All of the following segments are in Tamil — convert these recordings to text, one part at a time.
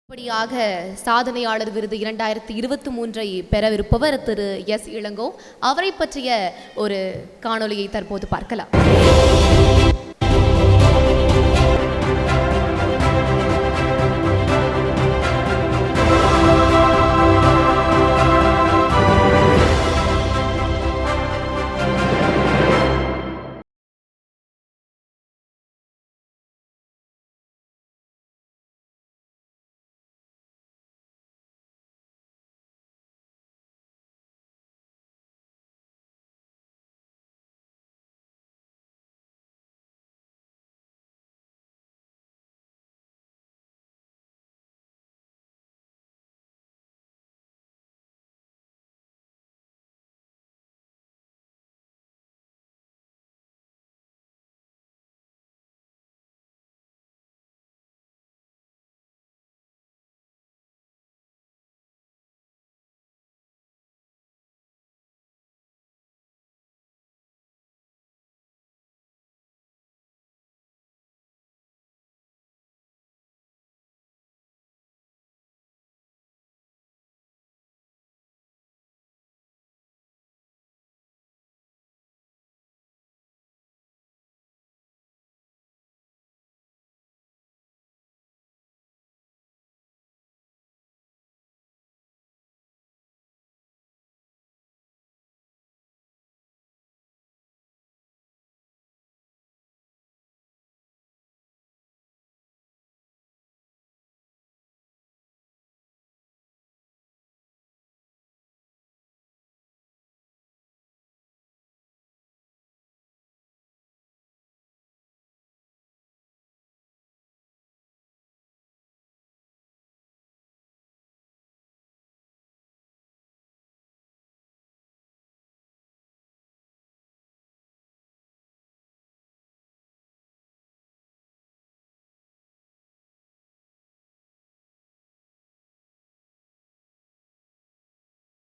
இப்படியாக சாதனையாளர் விருது 2023 பெறவிருப்பவர் திரு எஸ் இளங்கோ. அவரை பற்றிய ஒரு காணொளியை தற்போது பார்க்கலாம்.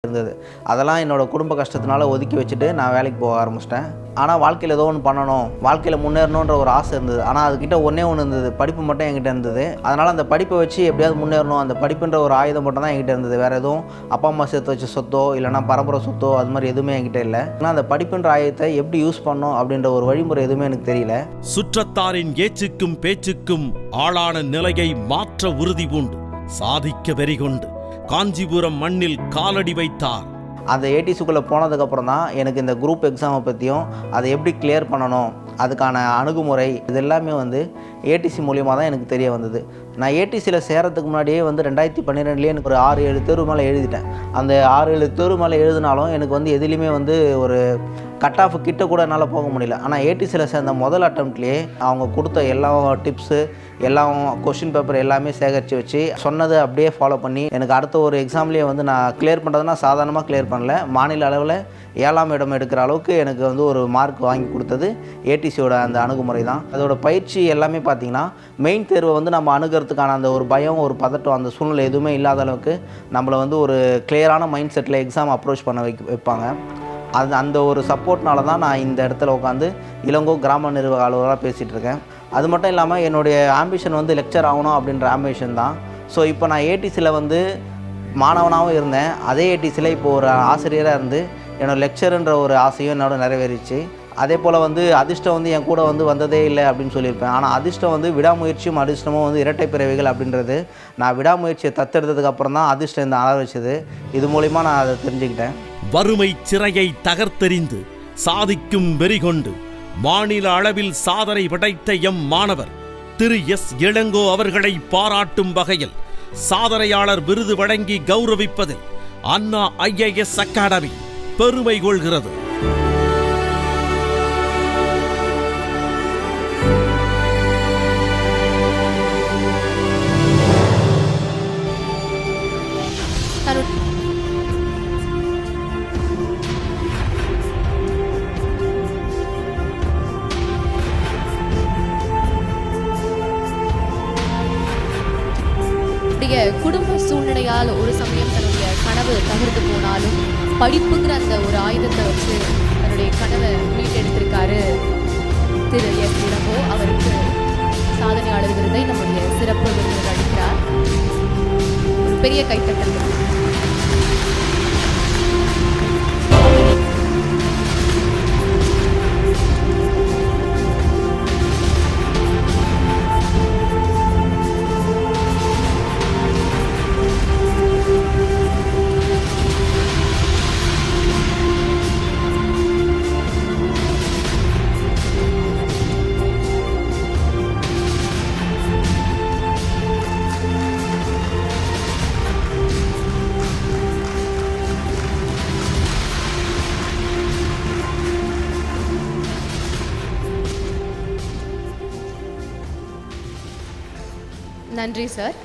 இருந்தது. அதெல்லாம் என்னோடய குடும்ப கஷ்டத்தினால ஒதுக்கி வச்சுட்டு நான் வேலைக்கு போக ஆரம்பிச்சிட்டேன். ஆனால் வாழ்க்கையில் ஏதோ ஒன்று பண்ணணும், வாழ்க்கையில் முன்னேறணுன்ற ஒரு ஆசை இருந்தது. ஆனால் அதுக்கிட்ட ஒன்றே ஒன்று இருந்தது, படிப்பு மட்டும் என்கிட்ட இருந்தது. அதனால் அந்த படிப்பை வச்சு எப்படியாவது முன்னேறணும், அந்த படிப்புன்ற ஒரு ஆயுதம் மட்டும் தான் என்கிட்ட இருந்தது. வேறு எதுவும் அப்பா அம்மா சேர்த்து வச்ச சொத்தோ இல்லைனா பரம்பரை சொத்தோ அது மாதிரி எதுவுமே என்கிட்ட இல்லை. ஆனால் அந்த படிப்புன்ற ஆயுதத்தை எப்படி யூஸ் பண்ணணும் அப்படின்ற ஒரு வழிமுறை எதுவுமே எனக்கு தெரியல. சுற்றத்தாரின் ஏச்சுக்கும் பேச்சுக்கும் ஆளான நிலையை மாற்ற உறுதி பூண்டு சாதிக்க வெறிகொண்டு காஞ்சிபுரம் மண்ணில் காலடி வைத்தார். அந்த ஏடிசிக்குள்ளே போனதுக்கப்புறம் தான் எனக்கு இந்த குரூப் எக்ஸாமை பற்றியும் அதை எப்படி கிளியர் பண்ணணும், அதுக்கான அணுகுமுறை இது எல்லாமே ஏடிசி மூலியமாக தான் எனக்கு தெரிய வந்தது. நான் ஏடிசியில் சேரத்துக்கு முன்னாடியே 2012 எனக்கு ஒரு 6-7 தேர்வு மேலே எழுதிட்டேன். அந்த 6-7 தேர்வு மேலே எழுதினாலும் எனக்கு எதுலேயுமே ஒரு கட் ஆஃப் கிட்ட கூட என்னால் போக முடியல. ஆனால் ஏடிசியில் சேர்ந்த முதல் அட்டம்ப்ட்லேயே அவங்க கொடுத்த எல்லா டிப்ஸு எல்லாம் கொஷின் பேப்பர் எல்லாமே சேகரித்து வச்சு சொன்னதை அப்படியே ஃபாலோ பண்ணி எனக்கு அடுத்த ஒரு எக்ஸாம்லேயே நான் கிளியர் பண்ணுறதுனா சாதாரணமாக கிளியர் பண்ணல, மாநில அளவில் 7ஆம் இடம் எடுக்கிற அளவுக்கு எனக்கு ஒரு மார்க் வாங்கி கொடுத்தது ஏடிசியோட அந்த அணுகுமுறை தான். அதோட பயிற்சி எல்லாமே பார்த்திங்கன்னா மெயின் தேர்வை நம்ம அணுகிறதுக்கான அந்த ஒரு பயம், ஒரு பதட்டம், அந்த சூழ்நிலை எதுவுமே இல்லாத அளவுக்கு நம்மளை ஒரு கிளியரான மைண்ட் செட்டில் எக்ஸாம் அப்ரோச் பண்ண வைப்பாங்க. அந்த ஒரு சப்போர்ட்னால தான் நான் இந்த இடத்துல உட்காந்து இளங்கோ கிராம நிர்வாக அலுவலராக பேசிகிட்டு இருக்கேன். அது மட்டும் இல்லாமல் என்னுடைய ஆம்பிஷன் லெக்சர் ஆகணும் அப்படின்ற ஆம்பிஷன் தான். ஸோ இப்போ நான் ஏடிசியில் மாணவனாகவும் இருந்தேன், அதே ஏடிசியில் இப்போ ஒரு ஆசிரியராக இருந்து என்னோடய லெக்சருன்ற ஒரு ஆசையும் என்னோட நிறைவேறிச்சு. அதே போல் அதிர்ஷ்டம் என் கூட வந்ததே இல்லை அப்படின்னு சொல்லியிருப்பேன். ஆனால் அதிர்ஷ்டம் விடாமுயற்சியும் அதிர்ஷ்டமும் இரட்டை பிறவிகள் அப்படின்றது நான் விடாமுயற்சியை தத்தெடுத்ததுக்கப்புறம் தான் அதிர்ஷ்டம் இந்த அளவு வச்சது. இது மூலிமா நான் அதை தெரிஞ்சுக்கிட்டேன். வறுமை சிறையை தகர்த்தெறிந்து சாதிக்கும் வெறிகொண்டு மாநில அளவில் சாதனை படைத்த எம் மாணவர் திரு எஸ் இளங்கோ அவர்களை பாராட்டும் வகையில் சாதனையாளர் விருது வழங்கி கௌரவிப்பதில் அண்ணா ஐஏஎஸ் அகாடமி பெருமை கொள்கிறது. குடும்ப சூழ்நிலையால் ஒரு சமயம் தன்னுடைய கனவு தகர்ந்து போனாலும் படிப்புங்கிற அந்த ஒரு ஆயுதத்தை வச்சு தன்னுடைய கனவை மீட்டெடுத்திருக்காரு திரு எஸ் இளங்கோ. அவருக்கு சாதனையாளர் விருதை நம்ம பெரிய கைத்தட்டல். நன்றி சார்.